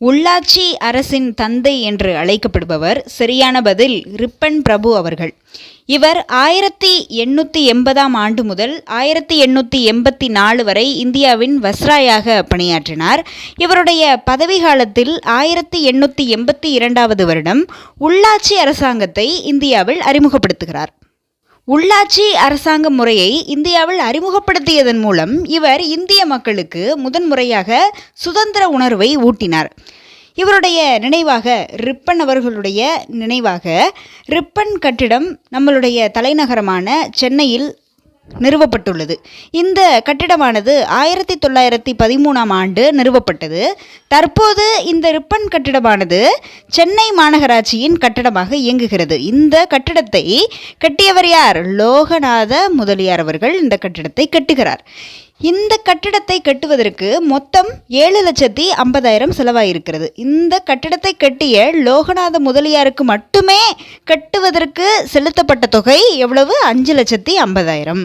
உள்ளாட்சி அரசின் தந்தை என்று அழைக்கப்படுபவர் சரியான பதில் ரிப்பன் பிரபு அவர்கள். இவர் 1880ஆம் ஆண்டு முதல் 1884 வரை இந்தியாவின் வஸ்ராயாக பணியாற்றினார். இவருடைய பதவி காலத்தில் 1882 வருடம் உள்ளாட்சி அரசாங்கத்தை இந்தியாவில் அறிமுகப்படுத்துகிறார். உள்ளாட்சி அரசாங்க முறையை இந்தியாவில் அறிமுகப்படுத்தியதன் மூலம் இவர் இந்திய மக்களுக்கு முதன்முறையாக சுதந்திர உணர்வை ஊட்டினார். இவருடைய நினைவாக ரிப்பன் அவர்களுடைய நினைவாக ரிப்பன் கட்டிடம் நம்மளுடைய தலைநகரமான சென்னையில் நிறுவப்பட்டுள்ளது. இந்த கட்டிடமானது 1913ஆம் ஆண்டு நிறுவப்பட்டது. தற்போது இந்த ரிப்பன் கட்டிடமானது சென்னை மாநகராட்சியின் கட்டடமாக இயங்குகிறது. இந்த கட்டிடத்தை கட்டியவர் யார்? லோகநாத முதலியார் அவர்கள் இந்த கட்டிடத்தை கட்டுகிறார். இந்த கட்டிடத்தை கட்டுவதற்கு மொத்தம் 7,50,000 செலவாயிருக்கிறது. இந்த கட்டிடத்தை கட்டிய லோகநாத முதலியாருக்கு மட்டுமே கட்டுவதற்கு செலுத்தப்பட்ட தொகை எவ்வளவு? 5,50,000.